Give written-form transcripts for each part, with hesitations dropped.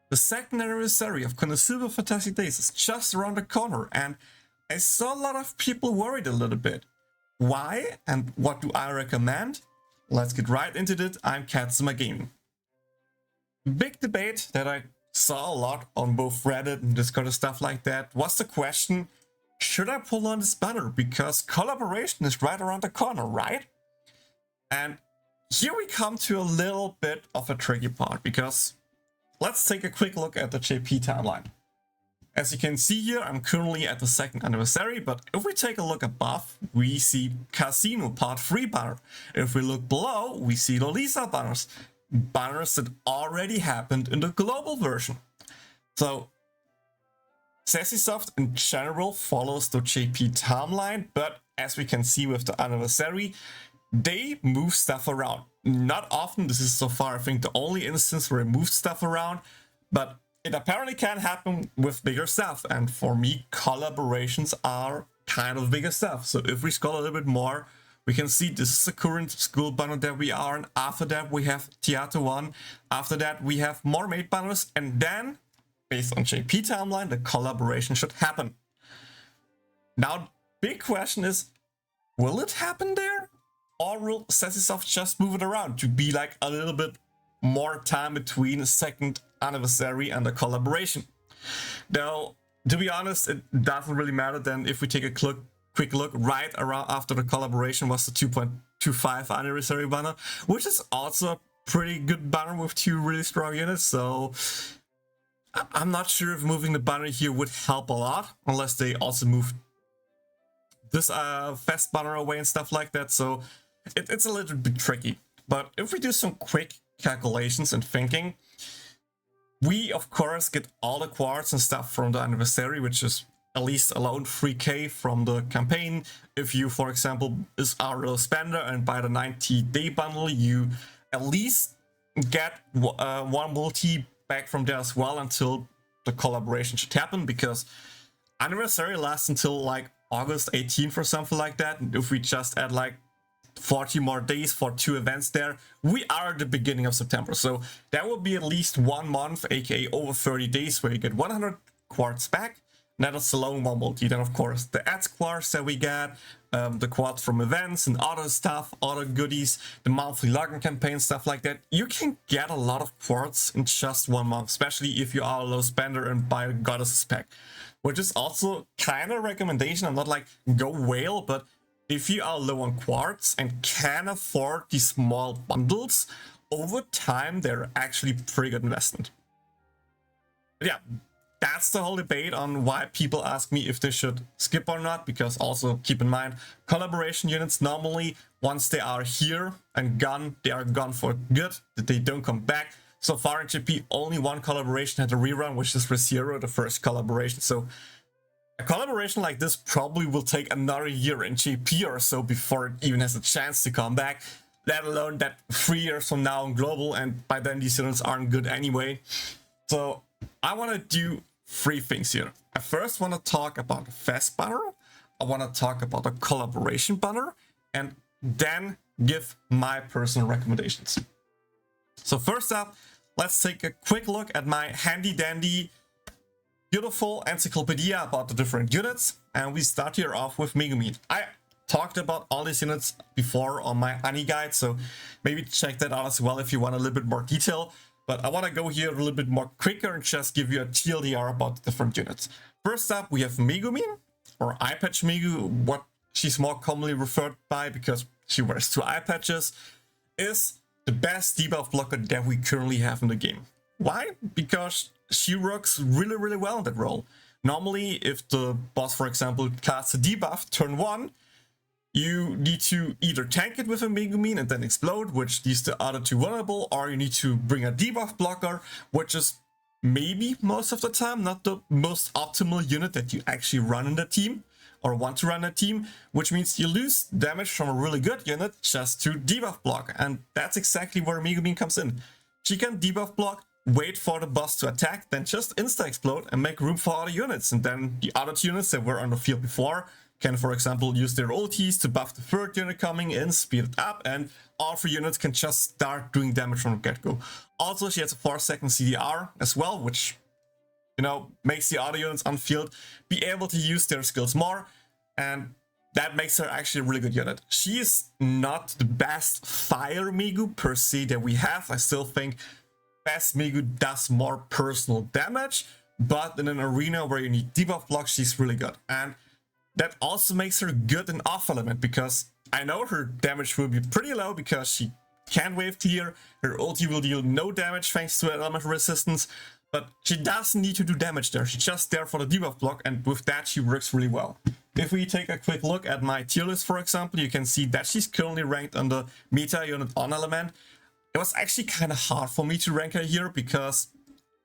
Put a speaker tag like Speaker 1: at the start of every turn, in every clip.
Speaker 1: The second anniversary of Konosuba Fantastic Days is just around the corner, and I saw a lot of people worried a little bit. Why and what do I recommend? Let's get right into it. I'm Katsuma Gaming. Big debate that I saw a lot on both Reddit and Discord and stuff like that was the question, should I pull on this banner because collaboration is right around the corner, right? And here we come to a little bit of a tricky part, because let's take a quick look at the JP timeline. As you can see here, I'm currently at the second anniversary, but if we take a look above, we see Casino Part 3 banner. If we look below, we see Lolisa banners. Banners that already happened in the global version. So, Sassy-Soft in general follows the JP timeline, but as we can see with the anniversary, they move stuff around. Not often, this is so far I think the only instance where they moved stuff around, but it apparently can happen with bigger stuff, and for me, collaborations are kind of bigger stuff. So if we scroll a little bit more, we can see this is the current school banner that we are in. After that, we have Theater 1. After that, we have more made banners, and then, based on JP timeline, the collaboration should happen. Now, big question is, will it happen there? Or will Sassy-Soft just move it around to be like a little bit more time between the second anniversary and the collaboration? Now, to be honest, it doesn't really matter then if we take a quick look right around after the collaboration was the 2.25 anniversary banner, which is also a pretty good banner with two really strong units. So I'm not sure if moving the banner here would help a lot, unless they also move this fest banner away and stuff like that. So it's a little bit tricky. But if we do some quick calculations and thinking, we of course get all the quartz and stuff from the anniversary, which is at least alone 3k from the campaign. If you, for example, is our real spender and buy the 90-day bundle, you at least get one multi back from there as well until the collaboration should happen, because anniversary lasts until like August 18th or something like that. And if we just add like 40 more days for 2 events there, we are at the beginning of September. So that will be at least 1 month, aka over 30 days, where you get 100 quartz back. That is alone one multi. Then of course the ads quartz that we get, the quartz from events and other stuff, other goodies, the monthly login campaign, stuff like that. You can get a lot of quartz in just 1 month, especially if you are a low spender and buy a goddesses pack, which is also kind of a recommendation. I'm not like go whale, but if you are low on quartz and can afford these small bundles, over time they're actually pretty good investment. But yeah, that's the whole debate on why people ask me if they should skip or not, because also keep in mind, collaboration units normally, once they are here and gone, they are gone for good, that they don't come back. So far in JP, only one collaboration had a rerun, which is ReZero, the first collaboration. So a collaboration like this probably will take another year in JP or so before it even has a chance to come back, let alone that 3 years from now in global, and by then these units aren't good anyway. So I want to do 3 things here. I first want to talk about the fest banner, I want to talk about the collaboration banner, and then give my personal recommendations. So first up, let's take a quick look at my handy dandy beautiful encyclopedia about the different units, and we start here off with Megumin. I talked about all these units before on my Anni guide, so maybe check that out as well if you want a little bit more detail. But I want to go here a little bit more quicker and just give you a TLDR about the different units. First up, we have Megumin, or eye patch Megu, what she's more commonly referred by because she wears 2 eye patches, is the best debuff blocker that we currently have in the game. Why? Because she works really, really well in that role. Normally, if the boss, for example, casts a debuff turn 1, you need to either tank it with a Megumin and then explode, which leaves the other 2 vulnerable, or you need to bring a debuff blocker, which is maybe most of the time not the most optimal unit that you actually run in the team or want to run a team, which means you lose damage from a really good unit just to debuff block. And that's exactly where Megumin comes in. She can debuff block, wait for the boss to attack, then just insta-explode and make room for other units. And then the other 2 units that were on the field before can, for example, use their ultis to buff the third unit coming in, speed it up, and all 3 units can just start doing damage from the get-go. Also, she has a 4-second CDR as well, which, you know, makes the other units on field be able to use their skills more, and that makes her actually a really good unit. She is not the best fire Megu per se that we have. I still think best Megu does more personal damage, but in an arena where you need debuff blocks, she's really good. And that also makes her good in off element, because I know her damage will be pretty low because she can't wave clear, her ulti will deal no damage thanks to elemental resistance, but she doesn't need to do damage there. She's just there for the debuff block, and with that she works really well. If we take a quick look at my tier list, for example, you can see that she's currently ranked on the meta unit on element. It was actually kind of hard for me to rank her here because,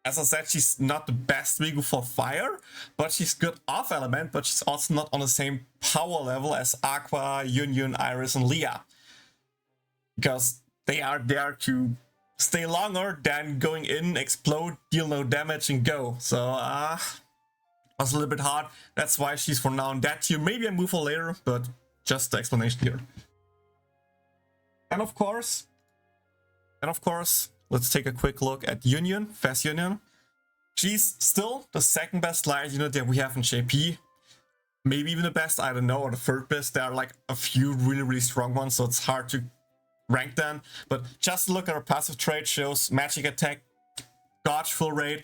Speaker 1: as I said, she's not the best Megu for fire, but she's good off element, but she's also not on the same power level as Aqua, Yunyun, Iris, and Leah. Because they are there to stay longer than going in, explode, deal no damage, and go. So, was a little bit hard. That's why she's for now in that tier. Maybe I move her later, but just the explanation here. And of course, let's take a quick look at Yunyun, Fast Yunyun. She's still the second best light unit that we have in JP. Maybe even the best, I don't know, or the third best. There are like a few really strong ones, so it's hard to rank them. But just look at her passive trait, shows magic attack, dodge full rate,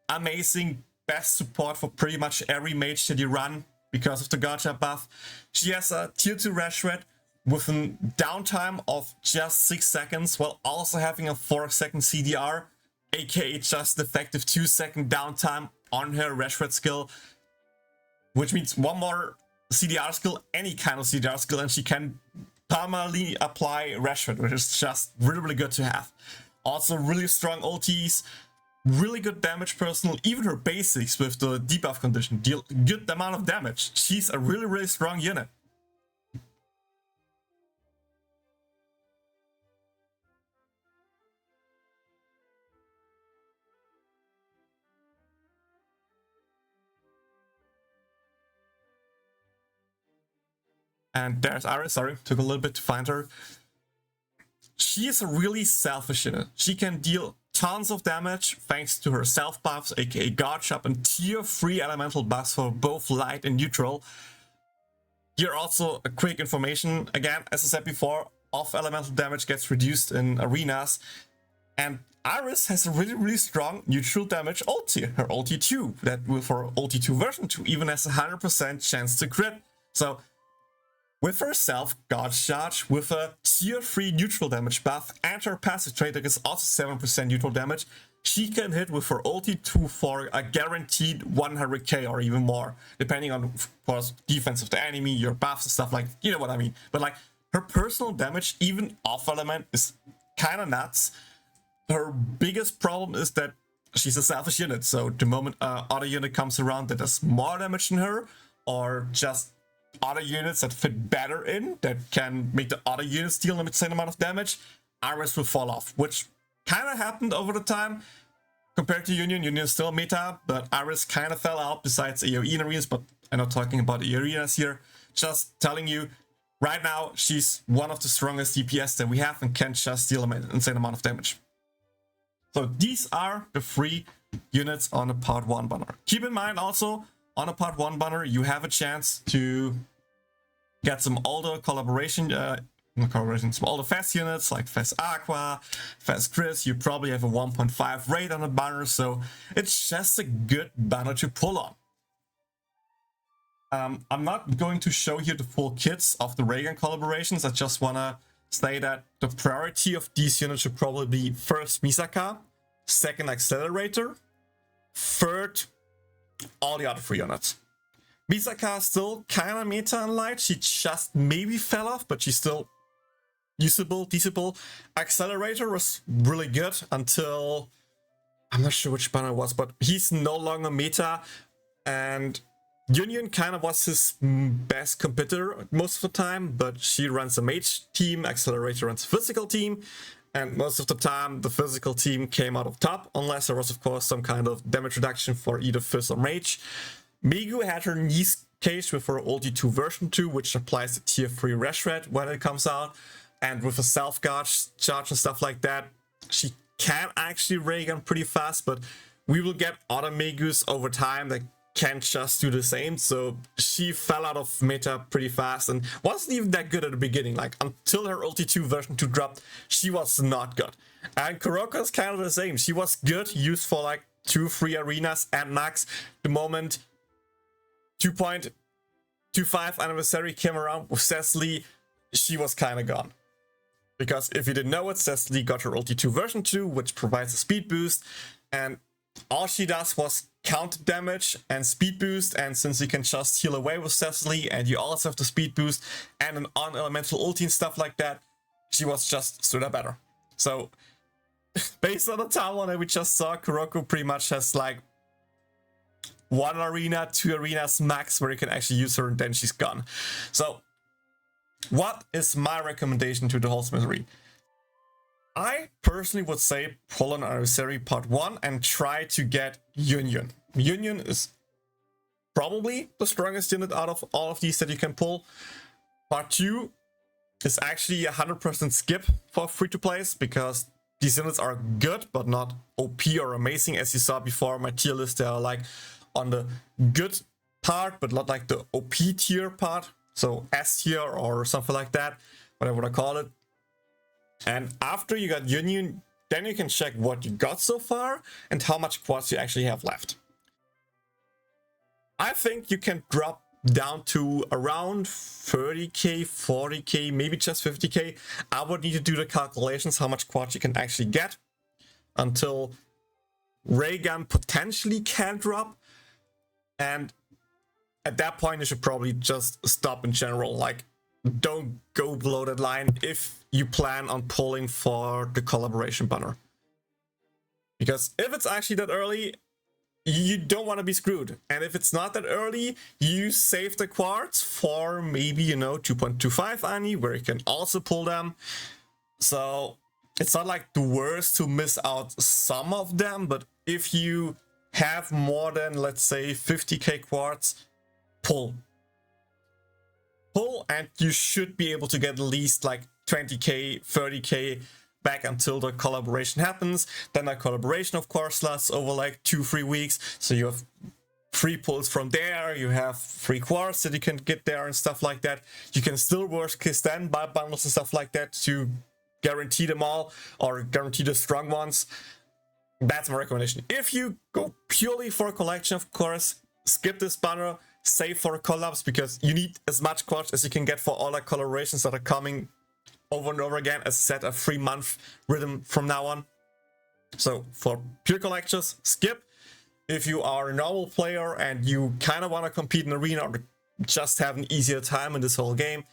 Speaker 1: amazing, best support for pretty much every mage that you run because of the gotcha buff. She has a tier 2 rash rate with a downtime of just 6 seconds, while also having a 4-second CDR, aka just effective 2-second downtime on her rash rate skill, which means one more CDR skill, any kind of CDR skill, and she can permanently apply rash rate, which is just really good to have. Also really strong ultis, really good damage personal, even her basics with the debuff condition deal good amount of damage. She's a really strong unit. And there's Iris, sorry, took a little bit to find her. She is a really selfish unit. She can deal tons of damage thanks to her self buffs, aka guard shop, and tier 3 elemental buffs for both light and neutral. Here also a quick information. Again, as I said before, off elemental damage gets reduced in arenas. And Iris has a really strong neutral damage ulti, her ulti 2, that will for ulti 2 version 2 even has a 100% chance to crit. So with her self guard charge, with a tier 3 neutral damage buff, and her passive trait that is also 7% neutral damage, she can hit with her ulti 2 for a guaranteed 100k or even more, depending on, of course, defense of the enemy, your buffs and stuff, like, you know what I mean. But like, her personal damage, even off element, is kind of nuts. Her biggest problem is that she's a selfish unit, so the moment other unit comes around that does more damage than her, or just other units that fit better in, that can make the other units deal the same amount of damage, Iris will fall off, which kind of happened over the time. Compared to Yunyun, Yunyun is still meta, but Iris kind of fell out besides AOE arenas, but I'm not talking about the arenas here. Just telling you, right now, she's one of the strongest DPS that we have and can just deal an insane amount of damage. So these are the 3 units on the part 1 banner. Keep in mind also, on a part 1 banner, you have a chance to get some older some older fast units like Fast Aqua, Fast Chris. You probably have a 1.5 rate on the banner, so it's just a good banner to pull on. I'm not going to show you the full kits of the Railgun collaborations. I just want to say that the priority of these units should probably be first Misaka, second Accelerator, third all the other 3 units. Misaka is still kind of meta and light. She just maybe fell off, but she's still usable, decentable. Accelerator was really good until, I'm not sure which banner it was, but he's no longer meta, and Yunyun kind of was his best competitor most of the time, but she runs a mage team, Accelerator runs a physical team, and most of the time the physical team came out of top, unless there was of course some kind of damage reduction for either Fizz or Mage. Megu had her knees case with her ulti 2 version 2, which applies the tier 3 resh red when it comes out, and with a self charge and stuff like that, she can actually Railgun pretty fast, but we will get other Megus over time that can just do the same. So she fell out of meta pretty fast and wasn't even that good at the beginning. Like, until her ulti 2 version 2 dropped, she was not good. And Kuroko's kind of the same. She was good, used for like 2-3 arenas at max. The moment 2.25 anniversary came around with Cecily, she was kind of gone. Because if you didn't know it, Cecily got her ulti 2 version 2, which provides a speed boost, and all she does was counter damage and speed boost, and since you can just heal away with Cecily and you also have the speed boost and an on-elemental ulti and stuff like that, she was just straight up better. So based on the timeline that we just saw, Kuroko pretty much has like 1 arena, 2 arenas max where you can actually use her, and then she's gone. So what is my recommendation to the whole misery? I personally would say pull on Anniversary Part 1 and try to get Yunyun. Yunyun is probably the strongest unit out of all of these that you can pull. Part 2 is actually 100% skip for free-to-plays, because these units are good but not OP or amazing. As you saw before, my tier list, they are like on the good part but not like the OP tier part. So S tier or something like that, whatever I call it. And after you got Yunyun, then you can check what you got so far and how much Quartz you actually have left. I think you can drop down to around 30k, 40k, maybe just 50k. I would need to do the calculations how much Quartz you can actually get until Railgun potentially can drop. And at that point, you should probably just stop in general. Like, don't go below that line if you plan on pulling for the collaboration banner. Because if it's actually that early, you don't want to be screwed. And if it's not that early, you save the Quartz for maybe, 2.25 Anni, where you can also pull them. So it's not like the worst to miss out some of them, but if you have more than, let's say, 50k Quartz, pull, and you should be able to get at least like 20k, 30k back until the collaboration happens. Then the collaboration, of course, lasts over like 2-3 weeks, so you have free pulls from there, you have free Quartz that you can get there and stuff like that. You can still, worst case, then buy bundles and stuff like that to guarantee them all, or guarantee the strong ones. That's my recommendation. If you go purely for a collection, of course, skip this banner, save for collabs, because you need as much Quartz as you can get for all the collaborations that are coming over and over again. As I said, a 3-month rhythm from now on. So for pure collectors, skip. If you are a normal player and you kind of want to compete in arena or just have an easier time in this whole game,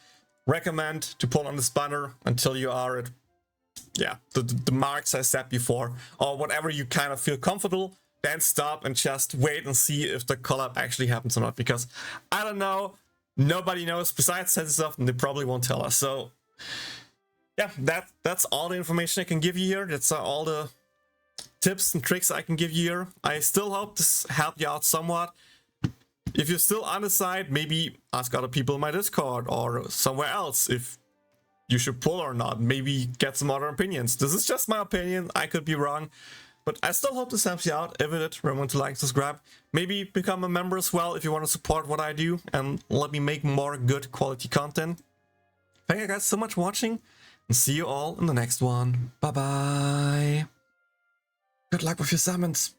Speaker 1: recommend to pull on this banner until you are at the marks I said before, or whatever you kind of feel comfortable. Then stop and just wait and see if the collab actually happens or not, because I don't know, nobody knows besides Sensisoft, and they probably won't tell us. So yeah, that's all the information I can give you here. That's all the tips and tricks I can give you here. I still hope this helped you out somewhat. If you're still undecided, maybe ask other people in my Discord or somewhere else if you should pull or not. Maybe get some other opinions. This is just my opinion, I could be wrong. But I still hope this helps you out. If it did, remember to like, subscribe. Maybe become a member as well if you want to support what I do and let me make more good quality content. Thank you guys so much for watching, and see you all in the next one. Bye bye. Good luck with your summons.